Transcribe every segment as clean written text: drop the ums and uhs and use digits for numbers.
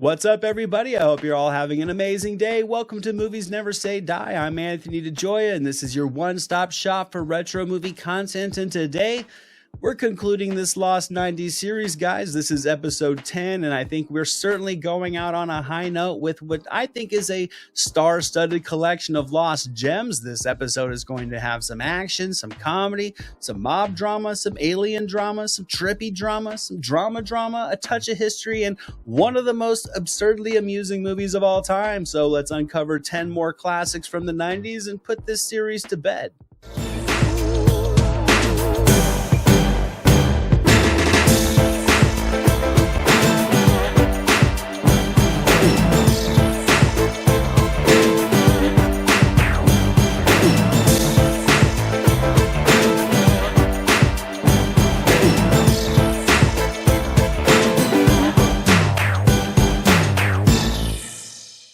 What's up, everybody? I hope you're all having an amazing day. Welcome to Movies Never Say Die. I'm Anthony DeJoya, and this is your one-stop shop for retro movie content. And today, we're concluding this Lost 90s series, guys. This is episode 10, and I think we're certainly going out on a high note with what I think is a star-studded collection of lost gems. This episode is going to have some action, some comedy, some mob drama, some alien drama, some trippy drama, some drama, a touch of history, and one of the most absurdly amusing movies of all time. So let's uncover 10 more classics from the 90s and put this series to bed.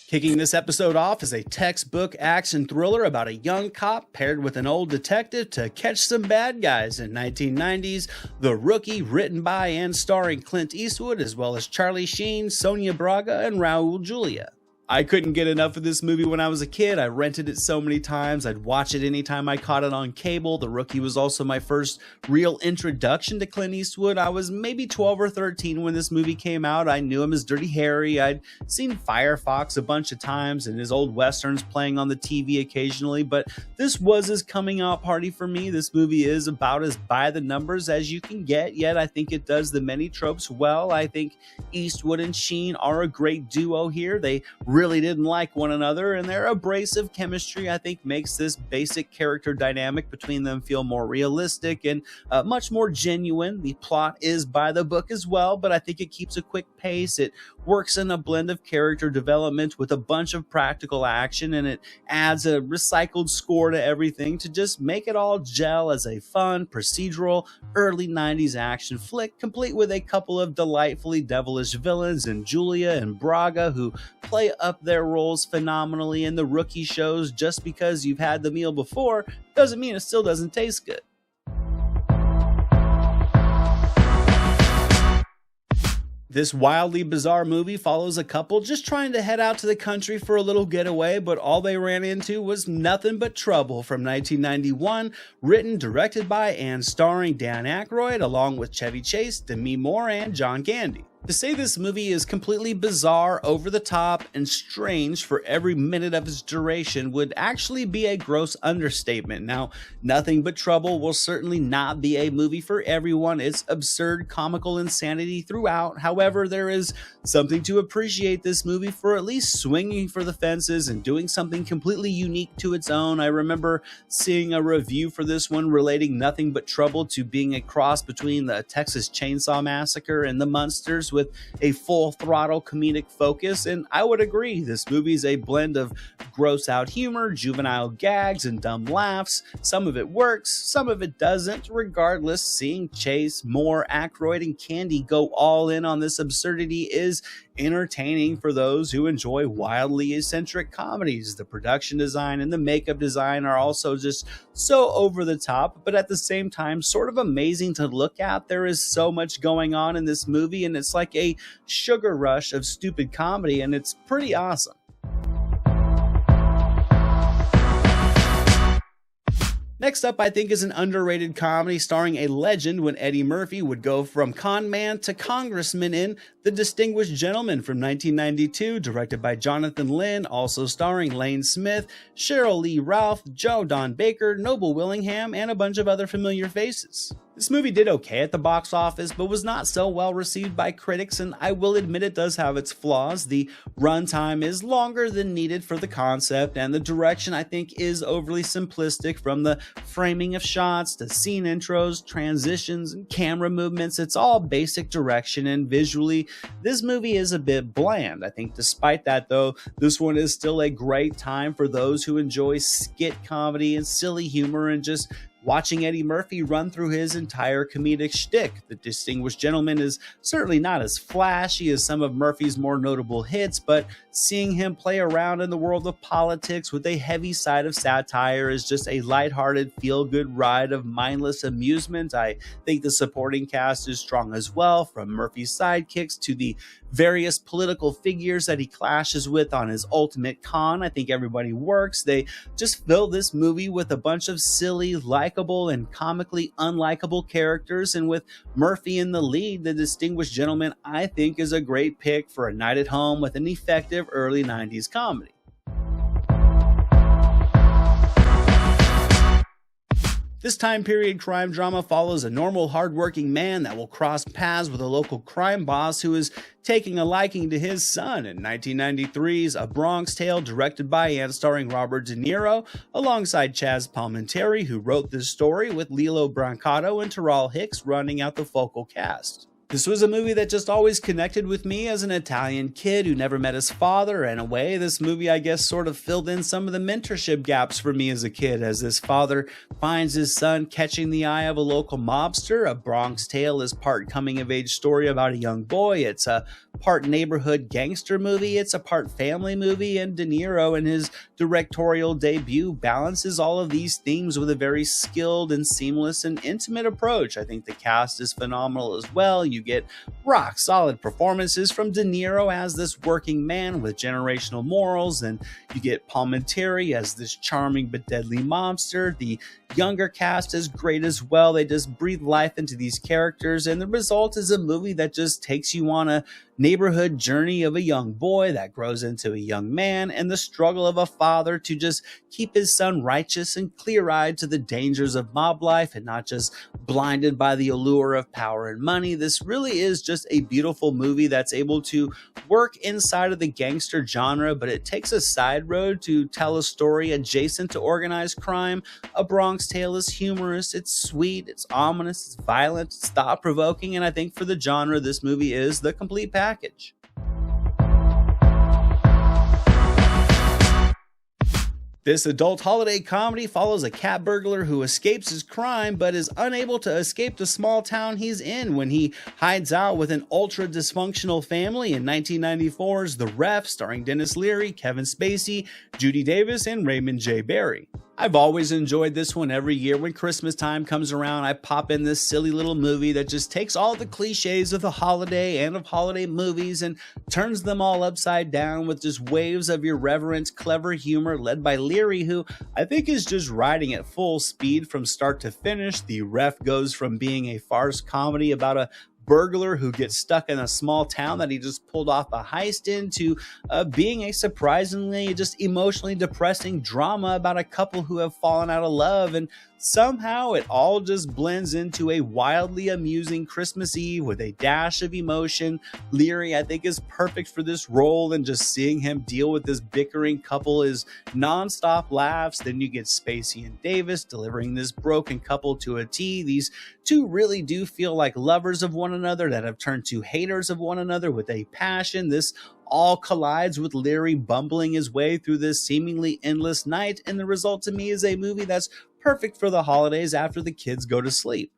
Kicking this episode off is a textbook action thriller about a young cop paired with an old detective to catch some bad guys in 1990's The Rookie, written by and starring Clint Eastwood, as well as Charlie Sheen, Sonia Braga, and Raul Julia. I couldn't get enough of this movie when I was a kid. I rented it so many times. I'd watch it anytime I caught it on cable. The Rookie was also my first real introduction to Clint Eastwood. I was maybe 12 or 13 when this movie came out. I knew him as Dirty Harry. I'd seen Firefox a bunch of times and his old westerns playing on the TV occasionally, but this was his coming out party for me. This movie is about as by the numbers as you can get, yet I think it does the many tropes well. I think Eastwood and Sheen are a great duo here. They really didn't like one another, and their abrasive chemistry, I think, makes this basic character dynamic between them feel more realistic and much more genuine. The plot is by the book as well, but I think it keeps a quick pace. It works in a blend of character development with a bunch of practical action, and it adds a recycled score to everything to just make it all gel as a fun, procedural, early 90s action flick, complete with a couple of delightfully devilish villains in Julia and Braga, who play up their roles phenomenally in The Rookie shows. Just because you've had the meal before doesn't mean it still doesn't taste good. This wildly bizarre movie follows a couple just trying to head out to the country for a little getaway, but all they ran into was nothing but trouble. From 1991, written, directed by, and starring Dan Aykroyd, along with Chevy Chase, Demi Moore, and John Candy. To say this movie is completely bizarre, over the top, and strange for every minute of its duration would actually be a gross understatement. Now, Nothing But Trouble will certainly not be a movie for everyone. It's absurd, comical insanity throughout. However, there is something to appreciate this movie for at least swinging for the fences and doing something completely unique to its own. I remember seeing a review for this one relating Nothing But Trouble to being a cross between the Texas Chainsaw Massacre and the Munsters, with a full throttle comedic focus, and I would agree. This movie is a blend of gross out humor, juvenile gags, and dumb laughs. Some of it works, some of it doesn't. Regardless, seeing Chase, Moore, Aykroyd, and Candy go all in on this absurdity is entertaining for those who enjoy wildly eccentric comedies. The production design and the makeup design are also just so over the top, but at the same time sort of amazing to look at. There is so much going on in this movie, and it's like a sugar rush of stupid comedy, and it's pretty awesome. Next up, I think, is an underrated comedy starring a legend when Eddie Murphy would go from con man to congressman in The Distinguished Gentleman from 1992, directed by Jonathan Lynn, also starring Lane Smith, Cheryl Lee Ralph, Joe Don Baker, Noble Willingham, and a bunch of other familiar faces. This movie did okay at the box office, but was not so well received by critics, and I will admit it does have its flaws. The runtime is longer than needed for the concept, and the direction, I think, is overly simplistic, from the framing of shots to scene intros, transitions, and camera movements. It's all basic direction, and visually, this movie is a bit bland. I think despite that, though, this one is still a great time for those who enjoy skit comedy and silly humor and just watching Eddie Murphy run through his entire comedic shtick. The Distinguished Gentleman is certainly not as flashy as some of Murphy's more notable hits, but seeing him play around in the world of politics with a heavy side of satire is just a lighthearted, feel-good ride of mindless amusement. I think the supporting cast is strong as well, from Murphy's sidekicks to the various political figures that he clashes with on his ultimate con. I think everybody works. They just fill this movie with a bunch of silly, likable, and comically unlikable characters, and with Murphy in the lead, The Distinguished Gentleman, I think, is a great pick for a night at home with an effective early 90s comedy. This time period crime drama follows a normal, hardworking man that will cross paths with a local crime boss who is taking a liking to his son in 1993's A Bronx Tale, directed by and starring Robert De Niro, alongside Chaz Palminteri, who wrote this story, with Lilo Brancato and Terrell Hicks running out the focal cast. This was a movie that just always connected with me as an Italian kid who never met his father. In a way, this movie, I guess, sort of filled in some of the mentorship gaps for me as a kid, as this father finds his son catching the eye of a local mobster. A Bronx Tale is part coming-of-age story about a young boy. It's a part neighborhood gangster movie. It's a part family movie, and De Niro, in his directorial debut, balances all of these themes with a very skilled and seamless and intimate approach. I think the cast is phenomenal as well. You get rock solid performances from De Niro as this working man with generational morals, and you get Palminteri as this charming but deadly mobster. The younger cast is great as well. They just breathe life into these characters, and the result is a movie that just takes you on a neighborhood journey of a young boy that grows into a young man, and the struggle of a father to just keep his son righteous and clear-eyed to the dangers of mob life and not just blinded by the allure of power and money. This really is just a beautiful movie that's able to work inside of the gangster genre, but it takes a side road to tell a story adjacent to organized crime. A Bronx Tale is humorous, it's sweet, it's ominous, it's violent, it's thought-provoking, and I think for the genre, this movie is the complete package. This adult holiday comedy follows a cat burglar who escapes his crime but is unable to escape the small town he's in when he hides out with an ultra-dysfunctional family in 1994's The Ref, starring Dennis Leary, Kevin Spacey, Judy Davis, and Raymond J. Barry. I've always enjoyed this one. Every year when Christmas time comes around, I pop in this silly little movie that just takes all the cliches of the holiday and of holiday movies and turns them all upside down with just waves of irreverent, clever humor led by Leary, who I think is just riding at full speed from start to finish. The Ref goes from being a farce comedy about a burglar who gets stuck in a small town that he just pulled off a heist into being a surprisingly just emotionally depressing drama about a couple who have fallen out of love, and somehow it all just blends into a wildly amusing Christmas Eve with a dash of emotion. Leary, I think, is perfect for this role, and just seeing him deal with this bickering couple is non-stop laughs. Then you get Spacey and Davis delivering this broken couple to a T. These two really do feel like lovers of one another that have turned to haters of one another with a passion. This all collides with Leary bumbling his way through this seemingly endless night, and the result to me is a movie that's perfect for the holidays after the kids go to sleep.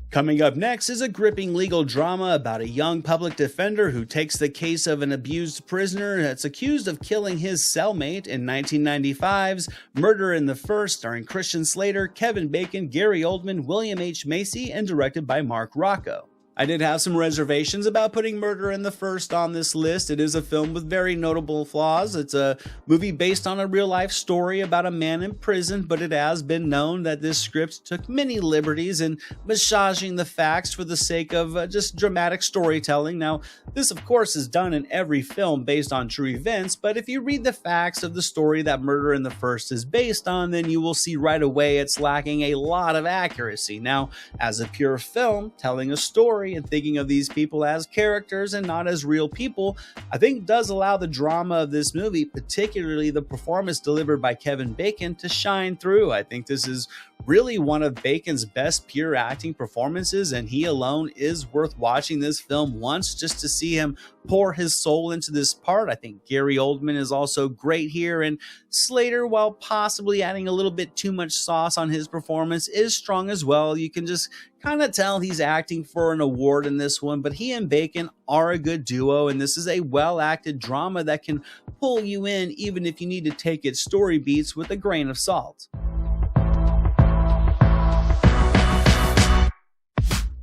Coming up next is a gripping legal drama about a young public defender who takes the case of an abused prisoner that's accused of killing his cellmate in 1995's Murder in the First, starring Christian Slater, Kevin Bacon, Gary Oldman, William H. Macy, and directed by Mark Rocco. I did have some reservations about putting Murder in the First on this list. It is a film with very notable flaws. It's a movie based on a real-life story about a man in prison, but it has been known that this script took many liberties in massaging the facts for the sake of just dramatic storytelling. Now, this, of course, is done in every film based on true events, but if you read the facts of the story that Murder in the First is based on, then you will see right away it's lacking a lot of accuracy. Now, as a pure film, telling a story, story and thinking of these people as characters and not as real people, I think does allow the drama of this movie, particularly the performance delivered by Kevin Bacon, to shine through. I think this is really one of Bacon's best pure acting performances, and he alone is worth watching this film once just to see him pour his soul into this part. I think Gary Oldman is also great here, and Slater, while possibly adding a little bit too much sauce on his performance, is strong as well. You can just kind of tell he's acting for an award in this one, but he and Bacon are a good duo, and this is a well-acted drama that can pull you in even if you need to take its story beats with a grain of salt.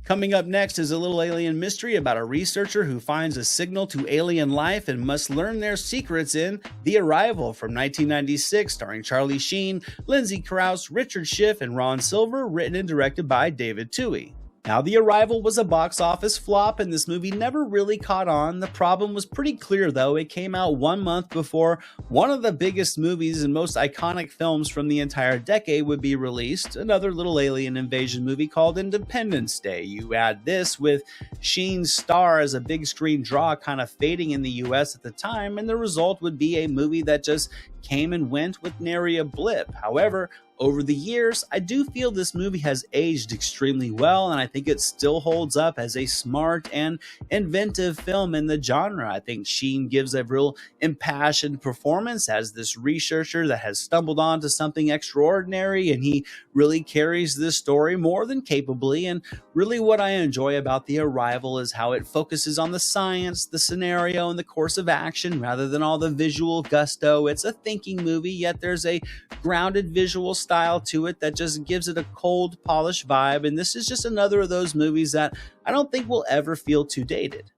Coming up next is a little alien mystery about a researcher who finds a signal to alien life and must learn their secrets in The Arrival from 1996, starring Charlie Sheen, Lindsay Krause, Richard Schiff, and Ron Silver, written and directed by David Twohy. Now, The Arrival was a box office flop, and this movie never really caught on. The problem was pretty clear, though. It came out 1 month before one of the biggest movies and most iconic films from the entire decade would be released, another little alien invasion movie called Independence Day. You add this with Sheen's star as a big screen draw kind of fading in the US at the time, and the result would be a movie that just came and went with nary a blip. However, over the years, I do feel this movie has aged extremely well, and I think it still holds up as a smart and inventive film in the genre. I think Sheen gives a real impassioned performance as this researcher that has stumbled onto something extraordinary, and he really carries this story more than capably. And really what I enjoy about The Arrival is how it focuses on the science, the scenario, and the course of action rather than all the visual gusto. It's a thinking movie, yet there's a grounded visual style to it that just gives it a cold, polished vibe, and this is just another of those movies that I don't think will ever feel too dated.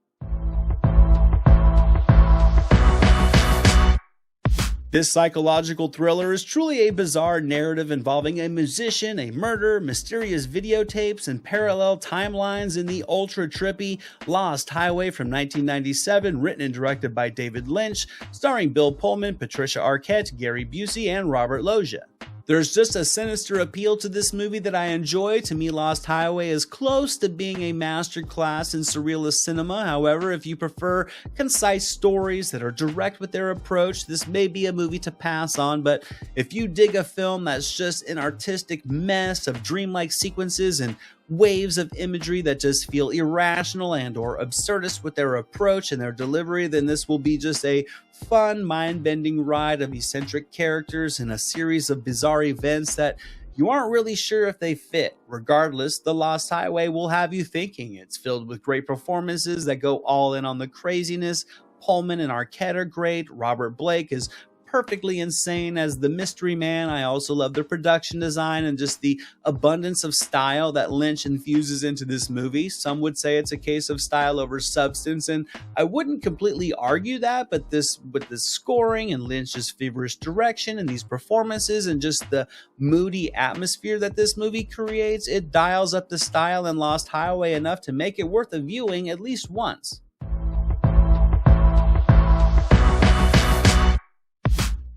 This psychological thriller is truly a bizarre narrative involving a musician, a murder, mysterious videotapes, and parallel timelines in the ultra-trippy Lost Highway from 1997, written and directed by David Lynch, starring Bill Pullman, Patricia Arquette, Gary Busey, and Robert Loggia. There's just a sinister appeal to this movie that I enjoy. To me, Lost Highway is close to being a masterclass in surrealist cinema. However, if you prefer concise stories that are direct with their approach, this may be a movie to pass on. But if you dig a film that's just an artistic mess of dreamlike sequences and waves of imagery that just feel irrational and or absurdist with their approach and their delivery, then this will be just a fun, mind-bending ride of eccentric characters and a series of bizarre events that you aren't really sure if they fit. Regardless, The Lost Highway will have you thinking. It's filled with great performances that go all in on the craziness. Pullman and Arquette are great. Robert Blake is perfectly insane as the mystery man. I also love the production design and just the abundance of style that Lynch infuses into this movie. Some would say it's a case of style over substance, and I wouldn't completely argue that, but with the scoring and Lynch's feverish direction and these performances and just the moody atmosphere that this movie creates, it dials up the style in Lost Highway enough to make it worth a viewing at least once.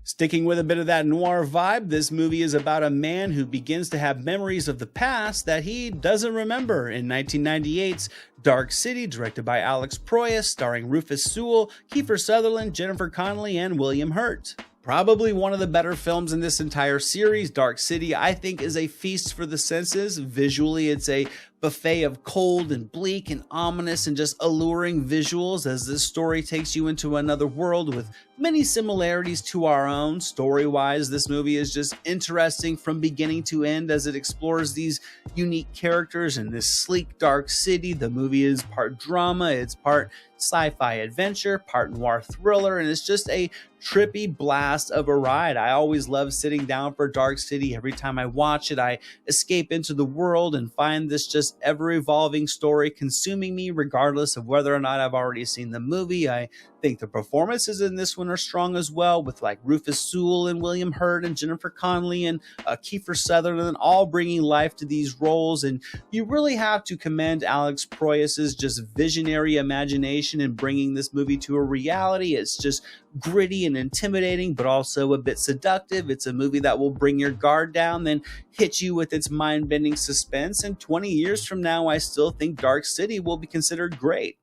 Sticking with a bit of that noir vibe, this movie is about a man who begins to have memories of the past that he doesn't remember. In 1998's Dark City, directed by Alex Proyas, starring Rufus Sewell, Kiefer Sutherland, Jennifer Connelly, and William Hurt. Probably one of the better films in this entire series. Dark City, I think, is a feast for the senses. Visually, it's a buffet of cold and bleak and ominous and just alluring visuals as this story takes you into another world with many similarities to our own. Story-wise, this movie is just interesting from beginning to end as it explores these unique characters in this sleek, dark city. The movie is part drama, it's part sci-fi adventure, part noir thriller, and it's just a trippy blast of a ride. I always love sitting down for Dark City. Every time I watch it, I escape into the world and find this just ever-evolving story consuming me regardless of whether or not I've already seen the movie. I think the performances in this one are strong as well, with like Rufus Sewell and William Hurt and Jennifer Connelly and Kiefer Sutherland all bringing life to these roles. And you really have to commend Alex Proyas's just visionary imagination in bringing this movie to a reality. It's just gritty and intimidating, but also a bit seductive. It's a movie that will bring your guard down, then hit you with its mind-bending suspense. And 20 years from now, I still think Dark City will be considered great.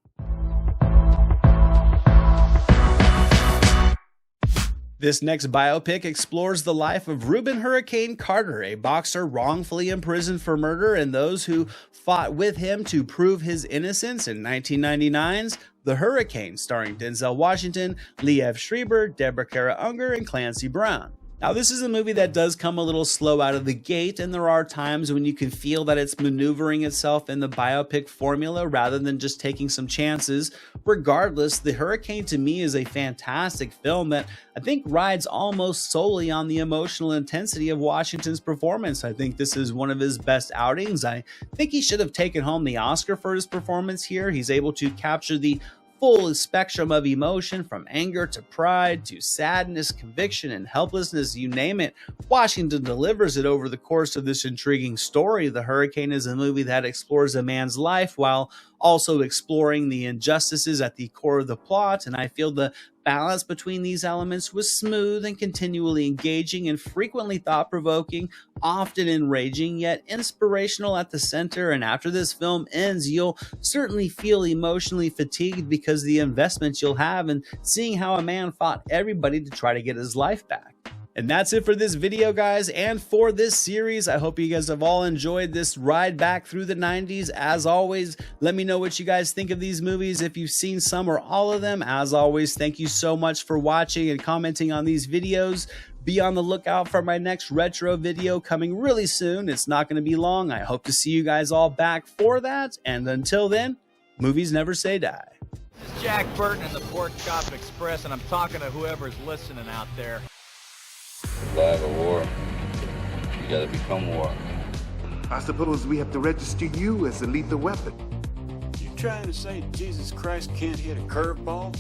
This next biopic explores the life of Reuben Hurricane Carter, a boxer wrongfully imprisoned for murder, and those who fought with him to prove his innocence in 1999's The Hurricane, starring Denzel Washington, Liev Schreiber, Deborah Kara Unger, and Clancy Brown. Now, this is a movie that does come a little slow out of the gate, and there are times when you can feel that it's maneuvering itself in the biopic formula rather than just taking some chances. Regardless, The Hurricane to me is a fantastic film that I think rides almost solely on the emotional intensity of Washington's performance. I think this is one of his best outings. I think he should have taken home the Oscar for his performance here. He's able to capture the full spectrum of emotion, from anger to pride to sadness, conviction, and helplessness, you name it. Washington delivers it over the course of this intriguing story. The Hurricane is a movie that explores a man's life while also exploring the injustices at the core of the plot, and I feel the balance between these elements was smooth and continually engaging and frequently thought-provoking, often enraging, yet inspirational at the center. And after this film ends, you'll certainly feel emotionally fatigued because the investment you'll have in seeing how a man fought everybody to try to get his life back. And that's it for this video, guys, and for this series. I hope you guys have all enjoyed this ride back through the 90s. As always, let me know what you guys think of these movies, if you've seen some or all of them. As always, thank you so much for watching and commenting on these videos. Be on the lookout for my next retro video coming really soon. It's not going to be long. I hope to see you guys all back for that. And until then, movies never say die. This is Jack Burton in the Pork Chop Express, and I'm talking to whoever's listening out there. Survive a war, you gotta become war. I suppose we have to register you as a lethal weapon. You trying to say Jesus Christ can't hit a curveball?